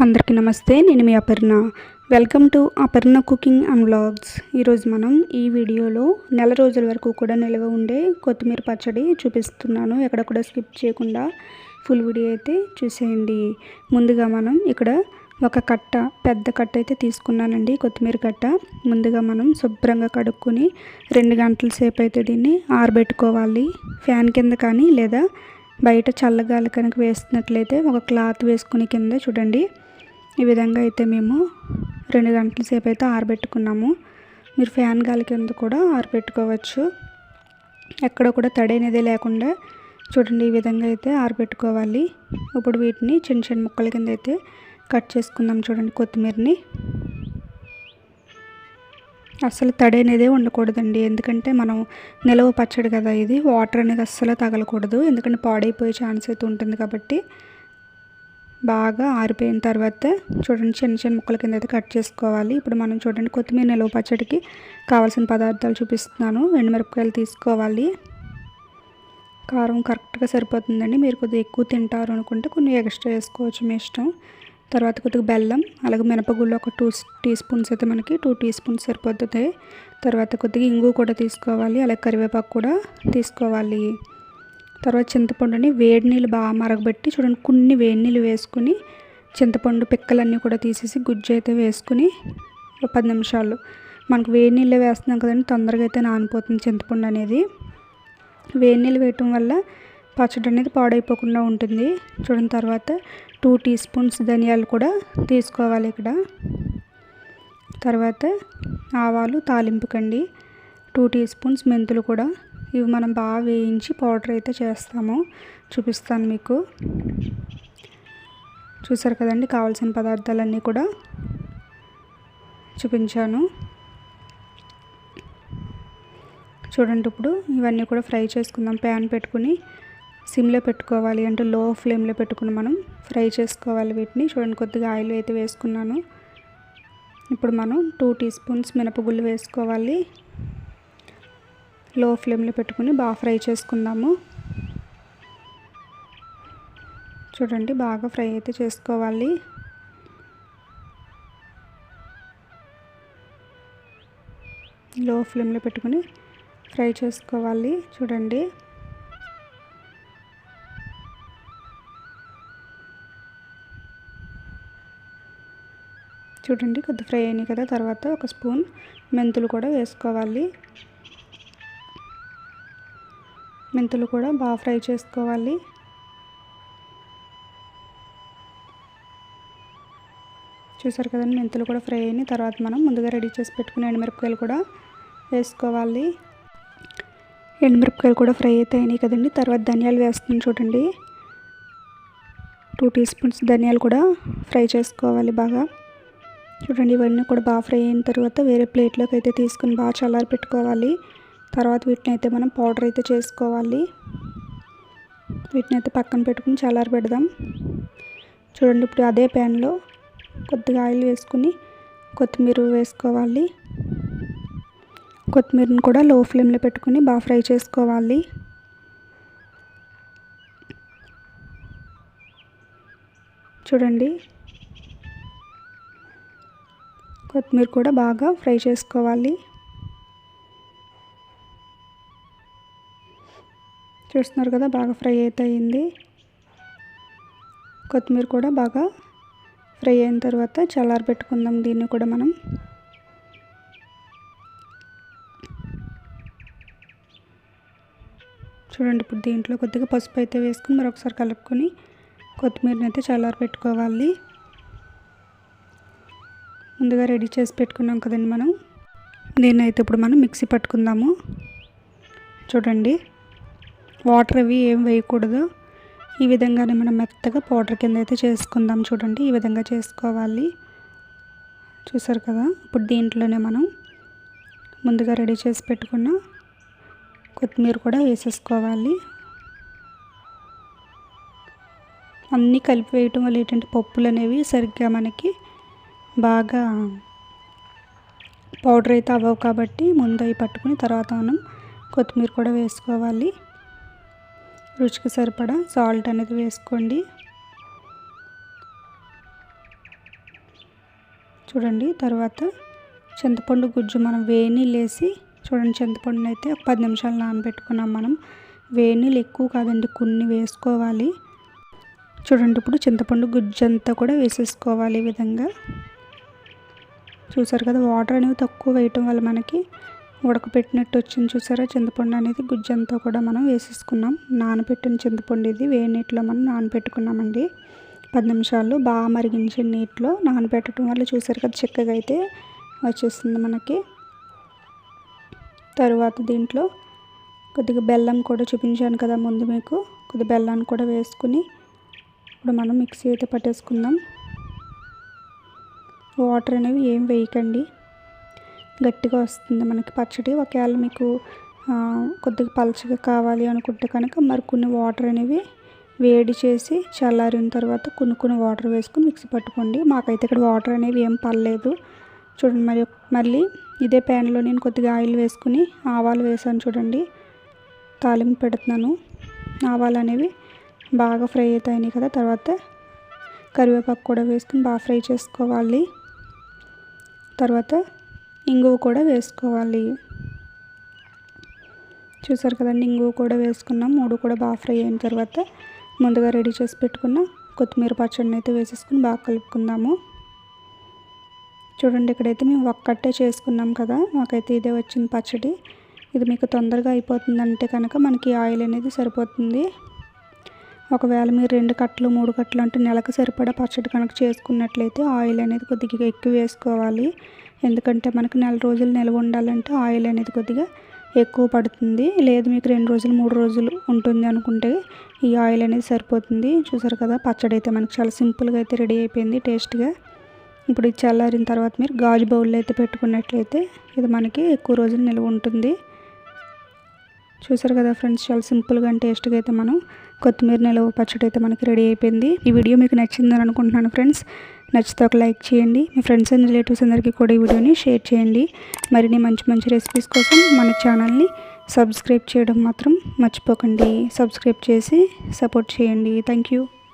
అందరికీ నమస్తే. నేను మీ Aparna. Welcome to Aparna cooking and vlogs. ఈరోజు మనం ఈ వీడియోలో నెల రోజుల వరకు కూడా నిల్వ ఉండే కొత్తిమీర పచ్చడి చూపిస్తున్నాను. ఎక్కడ కూడా స్కిప్ చేయకుండా ఫుల్ వీడియో అయితే చూసేయండి. ముందుగా మనం ఇక్కడ ఒక పెద్ద కట్ట అయితే తీసుకున్నానండి, కొత్తిమీర కట్ట. ముందుగా మనం శుభ్రంగా కడుక్కొని 2 గంటల సేపు అయితే దీన్ని ఆరబెట్టుకోవాలి. ఫ్యాన్ కింద కానీ లేదా బయట చల్లగాలి కనుక వేస్తున్నట్లయితే ఒక క్లాత్ వేసుకుని కింద చూడండి, ఈ విధంగా అయితే మేము 2 గంటల సేపు అయితే ఆరబెట్టుకున్నాము. మీరు ఫ్యాన్ గాలి కింద కూడా ఆరబెట్టుకోవచ్చు. ఎక్కడ కూడా తడి అనేది లేకుండా చూడండి, ఈ విధంగా అయితే ఆరబెట్టుకోవాలి. ఇప్పుడు వీటిని చిన్న చిన్న ముక్కల కింద అయితే కట్ చేసుకుందాం. చూడండి, కొత్తిమీరని అస్సలు తడి అనేది ఉండకూడదండి, ఎందుకంటే మనం నిలవ పచ్చడి కదా, ఇది వాటర్ అనేది అస్సలు తగలకూడదు, ఎందుకంటే పాడైపోయే ఛాన్స్ అయితే ఉంటుంది. కాబట్టి బాగా ఆరిపోయిన తర్వాత చూడండి చిన్న చిన్న ముక్కల కింద అయితే కట్ చేసుకోవాలి. ఇప్పుడు మనం చూడండి కొత్తిమీర నిలవ పచ్చడికి కావాల్సిన పదార్థాలు చూపిస్తున్నాను. ఎండుమిరపకాయలు తీసుకోవాలి. కారం కరెక్ట్గా సరిపోతుందండి. మీరు కొద్దిగా ఎక్కువ తింటారు అనుకుంటే కొన్ని ఎక్స్ట్రా వేసుకోవచ్చు, మీ ఇష్టం. తర్వాత కొద్దిగా బెల్లం, అలాగే మినపగుళ్ళు ఒక 2 టీ స్పూన్స్ అయితే మనకి 2 టీ స్పూన్స్ సరిపోతుంది. తర్వాత కొద్దిగా ఇంగు కూడా తీసుకోవాలి, అలాగే కరివేపాకు కూడా తీసుకోవాలి. తర్వాత చింతపండుని వేడి నీళ్ళు బాగా మరగబెట్టి చూడండి, కొన్ని వేడి నీళ్ళు వేసుకుని చింతపండు పిక్కలన్నీ కూడా తీసేసి గుజ్జు అయితే వేసుకుని 10 నిమిషాలు మనకు వేడి నీళ్ళే వేస్తున్నాం కదండి, తొందరగా అయితే నానిపోతుంది చింతపండు అనేది. వేడి నీళ్ళు వేయటం వల్ల పచ్చడి అనేది పాడైపోకుండా ఉంటుంది. చూడండి, తర్వాత 2 టీ స్పూన్స్ ధనియాలు కూడా తీసుకోవాలి ఇక్కడ. తర్వాత ఆవాలు తాలింపుకండి 2 టీ స్పూన్స్ మెంతులు కూడా, ఇవి మనం బాగా వేయించి పౌడర్ అయితే చేస్తాము, చూపిస్తాను మీకు. చూసారు కదండి, కావాల్సిన పదార్థాలన్నీ కూడా చూపించాను. చూడండి, ఇప్పుడు ఇవన్నీ కూడా ఫ్రై చేసుకుందాం. ప్యాన్ పెట్టుకుని సిమ్లో పెట్టుకోవాలి, అంటే లో ఫ్లేమ్లో పెట్టుకుని మనం ఫ్రై చేసుకోవాలి వీటిని. చూడండి, కొద్దిగా ఆయిల్ అయితే వేసుకున్నాను. ఇప్పుడు మనం 2 టీ స్పూన్స్ మినపగుళ్ళు వేసుకోవాలి. లో ఫ్లేమ్లో పెట్టుకుని బాగా ఫ్రై చేసుకుందాము. చూడండి, బాగా ఫ్రై అయితే చేసుకోవాలి. లో ఫ్లేమ్లో పెట్టుకుని ఫ్రై చేసుకోవాలి. చూడండి, కొద్ది ఫ్రై అయినాయి కదా. తర్వాత ఒక స్పూన్ మెంతులు కూడా వేసుకోవాలి. మెంతులు కూడా బాగా ఫ్రై చేసుకోవాలి. చూసారు కదండి, మెంతులు కూడా ఫ్రై అయినాయి. తర్వాత మనం ముందుగా రెడీ చేసి పెట్టుకునే ఎండుమిరపకాయలు కూడా వేసుకోవాలి. ఎండుమిరపకాయలు కూడా ఫ్రై అయితే అయినాయి కదండి. తర్వాత ధనియాలు వేస్తున్నాను. చూడండి, 2 టీ స్పూన్స్ ధనియాలు కూడా ఫ్రై చేసుకోవాలి బాగా. చూడండి, ఇవన్నీ కూడా బాగా ఫ్రై అయిన తర్వాత వేరే ప్లేట్లోకి అయితే తీసుకుని బాగా చల్లారి పెట్టుకోవాలి. తర్వాత వీటిని అయితే మనం పౌడర్ అయితే చేసుకోవాలి. వీటిని అయితే పక్కన పెట్టుకుని చల్లారి పెడదాం. చూడండి, ఇప్పుడు అదే ప్యాన్లో కొద్దిగా ఆయిల్ వేసుకుని కొత్తిమీర వేసుకోవాలి. కొత్తిమీరని కూడా లో ఫ్లేమ్లో పెట్టుకుని బాగా ఫ్రై చేసుకోవాలి. చూడండి, కొత్తిమీర కూడా బాగా ఫ్రై చేసుకోవాలి. చూస్తున్నారు కదా, బాగా ఫ్రై అయితే అయింది. కొత్తిమీర కూడా బాగా ఫ్రై అయిన తర్వాత చల్లారి పెట్టుకుందాం దీన్ని కూడా మనం. చూడండి, ఇప్పుడు దీంట్లో కొద్దిగా పసుపు అయితే వేసుకుని మరొకసారి కలుపుకొని కొత్తిమీరని అయితే చల్లారి పెట్టుకోవాలి. ముందుగా రెడీ చేసి పెట్టుకున్నాం కదండి మనం, దీన్ని అయితే ఇప్పుడు మనం మిక్సీ పట్టుకుందాము. చూడండి, వాటర్ అవి ఏం వేయకూడదు, ఈ విధంగానే మనం మెత్తగా పౌడర్ కింద అయితే చేసుకుందాం. చూడండి, ఈ విధంగా చేసుకోవాలి. చూసారు కదా, ఇప్పుడు దీంట్లోనే మనం ముందుగా రెడీ చేసి పెట్టుకున్న కొత్తిమీర కూడా వేసేసుకోవాలి. అన్నీ కలిపి వేయటం వల్ల ఏంటంటే పప్పులు అనేవి సరిగ్గా మనకి బాగా పౌడర్ అయితే అవ్వవు, కాబట్టి ముందు అవి పట్టుకుని తర్వాత మనం కొత్తిమీర కూడా వేసుకోవాలి. రుచికి సరిపడా సాల్ట్ అనేది వేసుకోండి. చూడండి. తర్వాత చింతపండు గుజ్జు మనం వేడి నీళ్ళు వేసి చూడండి, చింతపండుని అయితే ఒక 10 నిమిషాలు నానబెట్టుకున్నాం మనం. వేడి నీళ్ళు ఎక్కువ కాదండి, కొన్ని వేసుకోవాలి. చూడండి, ఇప్పుడు చింతపండు గుజ్జు అంతా కూడా వేసేసుకోవాలి ఈ విధంగా. చూసారు కదా, వాటర్ అనేవి తక్కువ వేయటం వల్ల మనకి ఉడకపెట్టినట్టు వచ్చింది. చూసారా, చింతపండు అనేది గుజ్జు అంతా కూడా మనం వేసేసుకున్నాం. నానబెట్టిన చింతపండు ఇది వేడి నీటిలో మనం నానబెట్టుకున్నామండి 10 నిమిషాలు. బాగా మరిగించిన నీటిలో నానబెట్టడం వల్ల చూసారు కదా చిక్కగా అయితే వచ్చేస్తుంది మనకి. తరువాత దీంట్లో కొద్దిగా బెల్లం కూడా చూపించాను కదా ముందు మీకు, కొద్దిగా బెల్లాన్ని కూడా వేసుకుని ఇప్పుడు మనం మిక్సీ అయితే పట్టేసుకుందాం. వాటర్ అనేవి ఏం వేయకండి, గట్టిగా వస్తుంది మనకి పచ్చడి. ఒకవేళ మీకు కొద్దిగా పలచగా కావాలి అనుకుంటే కనుక మరి కొన్ని వాటర్ అనేవి వేడి చేసి చల్లారిన తర్వాత కొన్ని వాటర్ వేసుకుని మిక్సీ పట్టుకోండి. మాకైతే ఇక్కడ వాటర్ అనేవి ఏం పడలేదు. చూడండి, మళ్ళీ ఇదే ప్యాన్లో నేను కొద్దిగా ఆయిల్ వేసుకుని ఆవాలు వేసాను. చూడండి, తాలింపు పెడుతున్నాను. ఆవాలు అనేవి బాగా ఫ్రై అవుతాయి కదా. తర్వాత కరివేపాకు కూడా వేసుకుని బాగా ఫ్రై చేసుకోవాలి. తర్వాత ఇంగువ కూడా వేసుకోవాలి. చూసారు కదండి, ఇంగువ కూడా వేసుకున్నాం. 3 కూడా బాగా ఫ్రై అయిన తర్వాత ముందుగా రెడీ చేసి పెట్టుకున్న కొత్తిమీర పచ్చడిని అయితే వేసేసుకుని బాగా కలుపుకుందాము. చూడండి, ఇక్కడైతే మేము ఒక్కటే చేసుకున్నాం కదా, మాకైతే ఇదే వచ్చింది పచ్చడి. ఇది మీకు తొందరగా అయిపోతుందంటే కనుక మనకి ఆయిల్ అనేది సరిపోతుంది. ఒకవేళ మీరు 2 కట్టలు 3 కట్టలు అంటే నెలకు సరిపడా పచ్చడి కనుక చేసుకున్నట్లయితే ఆయిల్ అనేది కొద్దిగా ఎక్కువ వేసుకోవాలి. ఎందుకంటే మనకు 4 రోజులు నిల్వ ఉండాలంటే ఆయిల్ అనేది కొద్దిగా ఎక్కువ పడుతుంది. లేదు మీకు 2 రోజులు 3 రోజులు ఉంటుంది అనుకుంటే ఈ ఆయిల్ అనేది సరిపోతుంది. చూసారు కదా, పచ్చడి అయితే మనకు చాలా సింపుల్గా అయితే రెడీ అయిపోయింది, టేస్ట్గా. ఇప్పుడు ఇది చల్లారిన తర్వాత మీరు గాజు బౌల్లో అయితే పెట్టుకున్నట్లయితే ఇది మనకి ఎక్కువ రోజులు నిల్వ ఉంటుంది. చూసారు కదా ఫ్రెండ్స్, చాలా సింపుల్గా అండ్ టేస్ట్గా అయితే మనం కొత్తిమీర నిల్వ పచ్చడి అయితే మనకి రెడీ అయిపోయింది. ఈ వీడియో మీకు నచ్చిందని అనుకుంటున్నాను ఫ్రెండ్స్. నచ్చితే ఒక లైక్ చేయండి, మీ ఫ్రెండ్స్ అండ్ రిలేటివ్స్ అందరికీ కూడా ఈ వీడియోని షేర్ చేయండి. మరిన్ని మంచి రెసిపీస్ కోసం మన ఛానల్ని సబ్స్క్రైబ్ చేయడం మాత్రం మర్చిపోకండి. సబ్స్క్రైబ్ చేసి సపోర్ట్ చేయండి. Thank you.